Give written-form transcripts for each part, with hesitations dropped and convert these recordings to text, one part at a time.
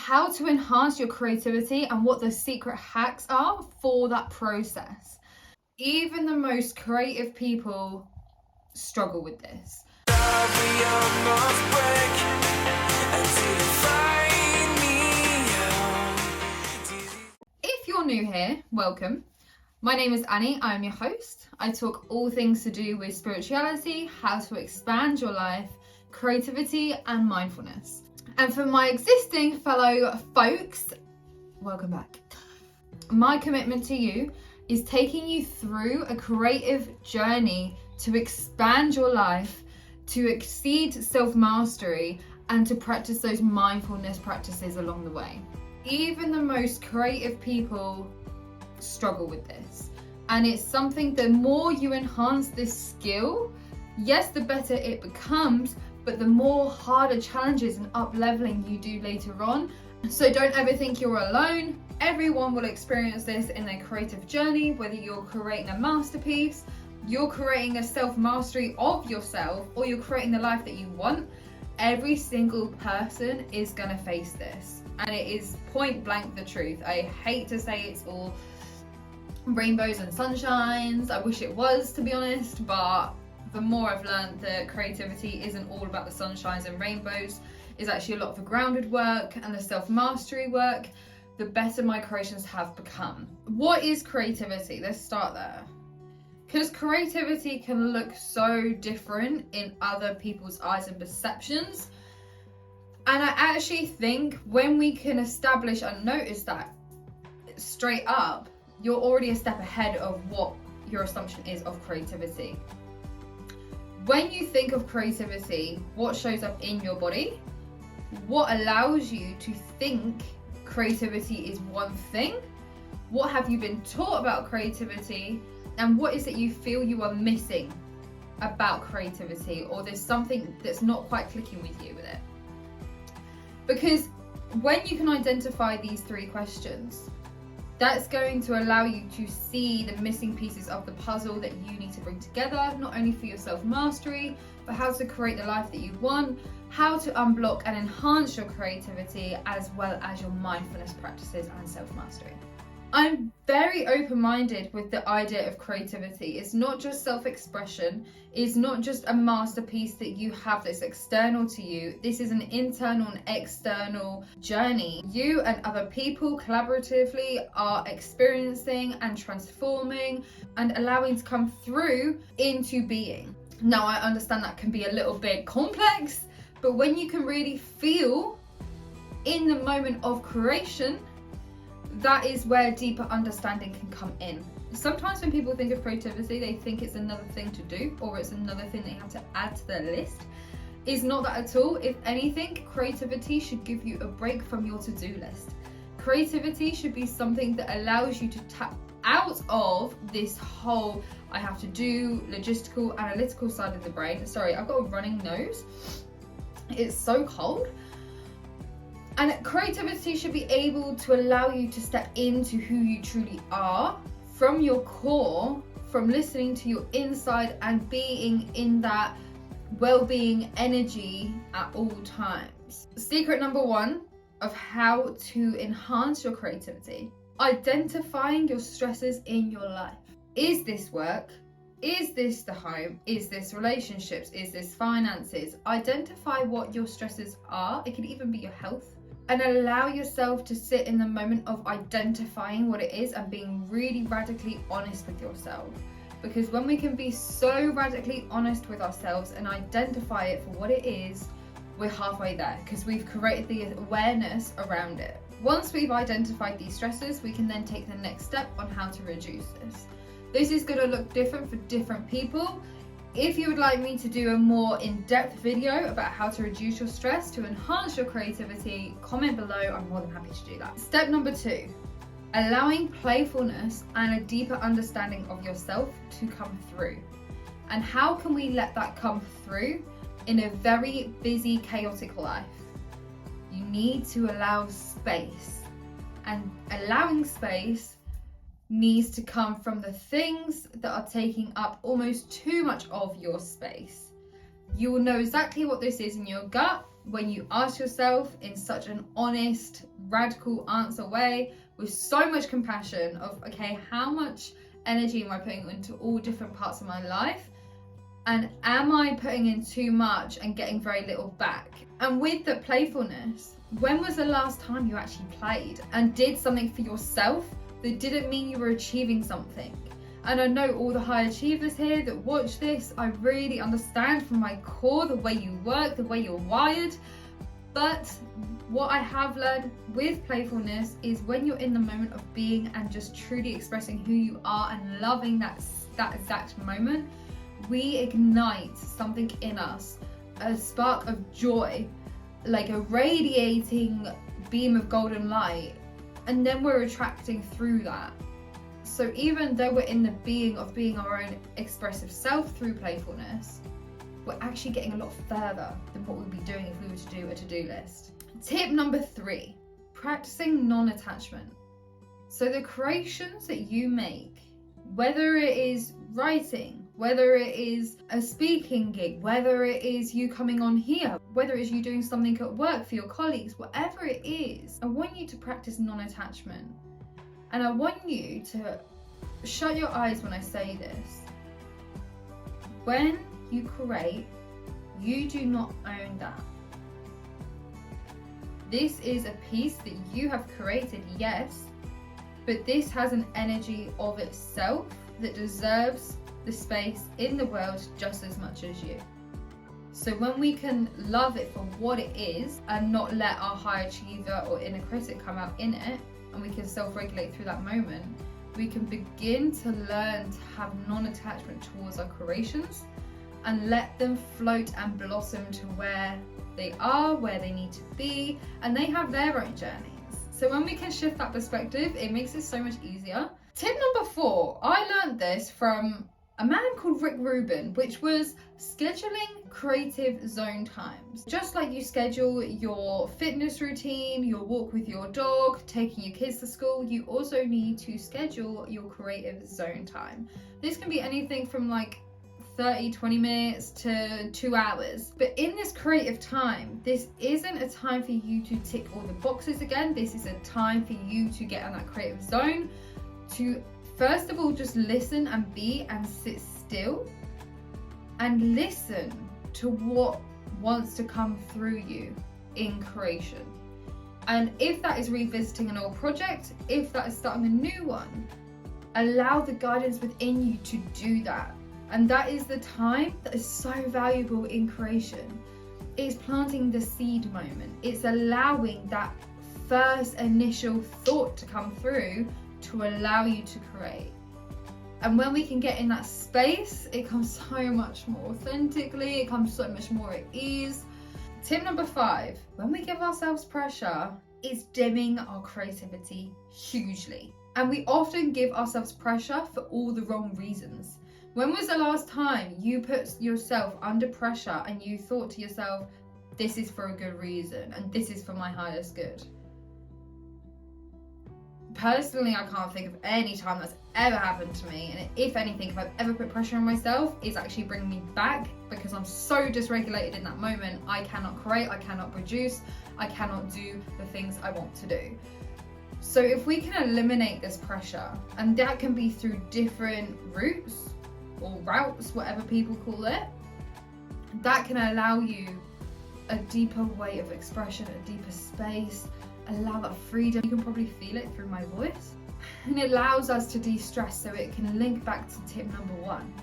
how to enhance your creativity and what the secret hacks are for that process. Even the most creative people struggle with this. If you're new here, welcome. My name is Annie, I am your host. I talk all things to do with spirituality, how to expand your life, creativity and mindfulness. And for my existing fellow folks, welcome back. My commitment to you is taking you through a creative journey to expand your life, to exceed self-mastery, and to practice those mindfulness practices along the way. Even the most creative people struggle with this. And it's something, the more you enhance this skill, yes, the better it becomes, but the more harder challenges and up-leveling you do later on. So don't ever think you're alone. Everyone will experience this in their creative journey, whether you're creating a masterpiece, you're creating a self-mastery of yourself, or you're creating the life that you want. Every single person is gonna face this. And it is point blank the truth. I hate to say it's all rainbows and sunshines. I wish it was, to be honest, but the more I've learned that creativity isn't all about the sunshines and rainbows, it's actually a lot of the grounded work and the self-mastery work, the better my creations have become. What is creativity? Let's start there. Because creativity can look so different in other people's eyes and perceptions. And I actually think when we can establish and notice that straight up, you're already a step ahead of what your assumption is of creativity. When you think of creativity, what shows up in your body, what allows you to think creativity is one thing, what have you been taught about creativity, and what is it you feel you are missing about creativity, or there's something that's not quite clicking with you with it. Because when you can identify these three questions, that's going to allow you to see the missing pieces of the puzzle that you need to bring together, not only for your self-mastery, but how to create the life that you want, how to unblock and enhance your creativity, as well as your mindfulness practices and self-mastery. I'm very open-minded with the idea of creativity. It's not just self-expression. It's not just a masterpiece that you have that's external to you. This is an internal and external journey. You and other people collaboratively are experiencing and transforming and allowing to come through into being. Now, I understand that can be a little bit complex, but when you can really feel in the moment of creation, that is where deeper understanding can come in. Sometimes when people think of creativity, they think it's another thing to do, or it's another thing they have to add to their list. It's not that at all. If anything, creativity should give you a break from your to-do list. Creativity should be something that allows you to tap out of this whole I have to do logistical, analytical side of the brain. Sorry, I've got a running nose. It's so cold. And creativity should be able to allow you to step into who you truly are from your core, from listening to your inside and being in that well-being energy at all times. Secret number one of how to enhance your creativity: identifying your stresses in your life. Is this work? Is this the home? Is this relationships? Is this finances? Identify what your stresses are. It could even be your health. And allow yourself to sit in the moment of identifying what it is and being really radically honest with yourself. Because when we can be so radically honest with ourselves and identify it for what it is, we're halfway there, because we've created the awareness around it. Once we've identified these stresses, we can then take the next step on how to reduce this. This is going to look different for different people. If you would like me to do a more in-depth video about how to reduce your stress to enhance your creativity, comment below. I'm more than happy to do that. Step number 2, allowing playfulness and a deeper understanding of yourself to come through. And how can we let that come through in a very busy, chaotic life? You need to allow space, and allowing space needs to come from the things that are taking up almost too much of your space. You will know exactly what this is in your gut. when you ask yourself in such an honest, radical answer way, with so much compassion of, okay, how much energy am I putting into all different parts of my life? And am I putting in too much and getting very little back? And with the playfulness, when was the last time you actually played and did something for yourself that didn't mean you were achieving something? And I know all the high achievers here that watch this, I really understand from my core the way you work, the way you're wired. But what I have learned with playfulness is when you're in the moment of being and just truly expressing who you are and loving that exact moment, we ignite something in us, a spark of joy, like a radiating beam of golden light, and then we're attracting through that. So even though we're in the being of being our own expressive self through playfulness, we're actually getting a lot further than what we'd be doing if we were to do a to-do list. Tip number 3, practicing non-attachment. So the creations that you make, whether it is writing, whether it is a speaking gig, whether it is you coming on here, whether it's you doing something at work for your colleagues, whatever it is, I want you to practice non-attachment. And I want you to shut your eyes when I say this. When you create, you do not own that. This is a piece that you have created, yes, but this has an energy of itself that deserves the space in the world just as much as you. So when we can love it for what it is and not let our high achiever or inner critic come out in it, and we can self-regulate through that moment, we can begin to learn to have non-attachment towards our creations and let them float and blossom to where they are, where they need to be, and they have their own journeys. So when we can shift that perspective, it makes it so much easier. Tip number 4, I learned this from a man called Rick Rubin, which was scheduling creative zone times. Just like you schedule your fitness routine, your walk with your dog, taking your kids to school, you also need to schedule your creative zone time. This can be anything from like 20 minutes to 2 hours. But in this creative time, this isn't a time for you to tick all the boxes again. This is a time for you to get in that creative zone, to first of all just listen and be and sit still and listen to what wants to come through you in creation. And if that is revisiting an old project, if that is starting a new one, allow the guidance within you to do that. And that is the time that is so valuable in creation. It's planting the seed moment. It's allowing that first initial thought to come through to allow you to create. And when we can get in that space, it comes so much more authentically, it comes so much more at ease. Tip number 5, when we give ourselves pressure, it's dimming our creativity hugely. And we often give ourselves pressure for all the wrong reasons. When was the last time you put yourself under pressure and you thought to yourself, this is for a good reason and this is for my highest good? Personally, I can't think of any time that's ever happened to me, and if anything, if I've ever put pressure on myself, it's actually bringing me back because I'm so dysregulated in that moment. I cannot create, I cannot produce, I cannot do the things I want to do. So if we can eliminate this pressure, and that can be through different routes or routes, whatever people call it, that can allow you a deeper way of expression, a deeper space, allow that freedom. You can probably feel it through my voice. And it allows us to de-stress, so it can link back to tip number 1.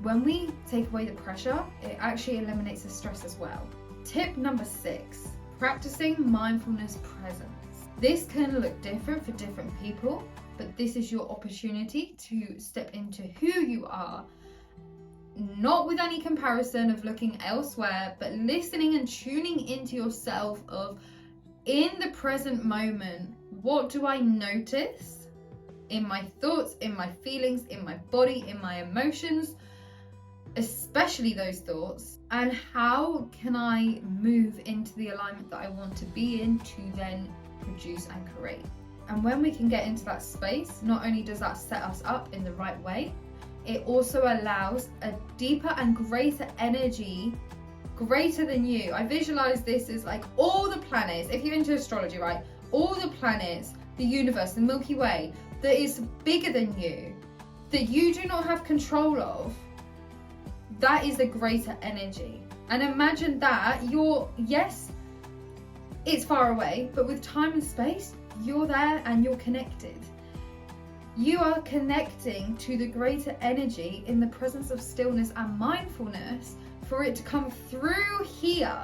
When we take away the pressure, it actually eliminates the stress as well. Tip number 6, practicing mindfulness presence. This can look different for different people, but this is your opportunity to step into who you are, not with any comparison of looking elsewhere, but listening and tuning into yourself of, in the present moment, what do I notice in my thoughts, in my feelings, in my body, in my emotions, especially those thoughts, and how can I move into the alignment that I want to be in to then produce and create? And when we can get into that space, not only does that set us up in the right way, it also allows a deeper and greater energy greater than you. I visualize this as like all the planets, if you're into astrology, right? All the planets, the universe, the Milky Way, that is bigger than you, that you do not have control of, that is a greater energy. And imagine that yes, it's far away, but with time and space, you're there and you're connected. You are connecting to the greater energy in the presence of stillness and mindfulness for it to come through here,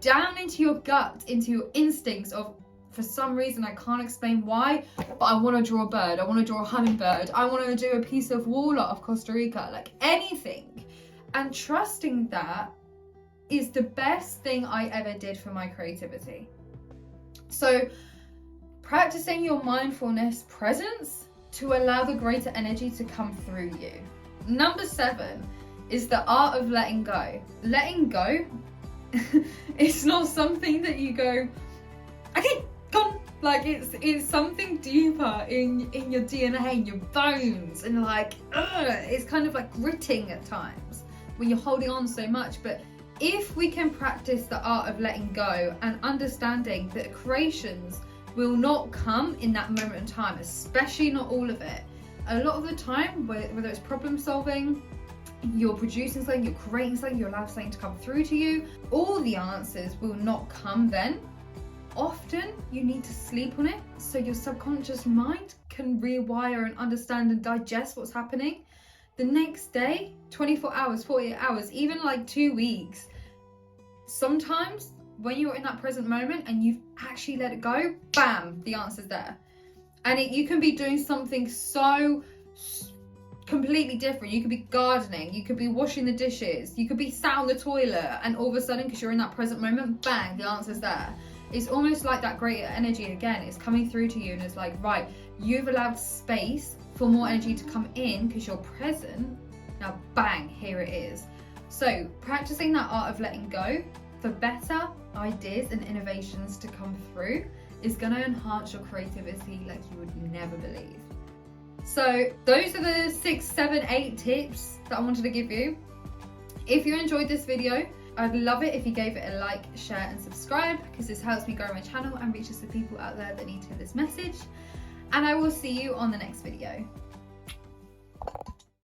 down into your gut, into your instincts of, for some reason, I can't explain why, but I want to draw a bird, I want to draw a hummingbird, I want to do a piece of wall art of Costa Rica, like anything. And trusting that is the best thing I ever did for my creativity. So practicing your mindfulness presence to allow the greater energy to come through you. Number 7 is the art of letting go. Letting go, it's not something that you go, okay, gone. Like it's something deeper in your DNA, in your bones, and like, it's kind of like gritting at times when you're holding on so much. But if we can practice the art of letting go and understanding that creations will not come in that moment in time, especially not all of it. A lot of the time, whether it's problem solving, you're producing something, you're creating something, you're allowing something to come through to you, all the answers will not come then. Often you need to sleep on it so your subconscious mind can rewire and understand and digest what's happening. The next day, 24 hours, 48 hours, even like 2 weeks, sometimes when you're in that present moment and you've actually let it go, bam, the answer's there. And you can be doing something so completely different. You could be gardening, you could be washing the dishes, you could be sat on the toilet, and all of a sudden, because you're in that present moment, bang, the answer's there. It's almost like that greater energy again, it's coming through to you, and it's like, right, you've allowed space for more energy to come in because you're present. Now, bang, here it is. So practicing that art of letting go for better ideas and innovations to come through is going to enhance your creativity like you would never believe. So those are the 6, 7, 8 tips that I wanted to give you. If you enjoyed this video, I'd love it if you gave it a like, share and subscribe, because this helps me grow my channel and reaches the people out there that need to hear this message. And I will see you on the next video.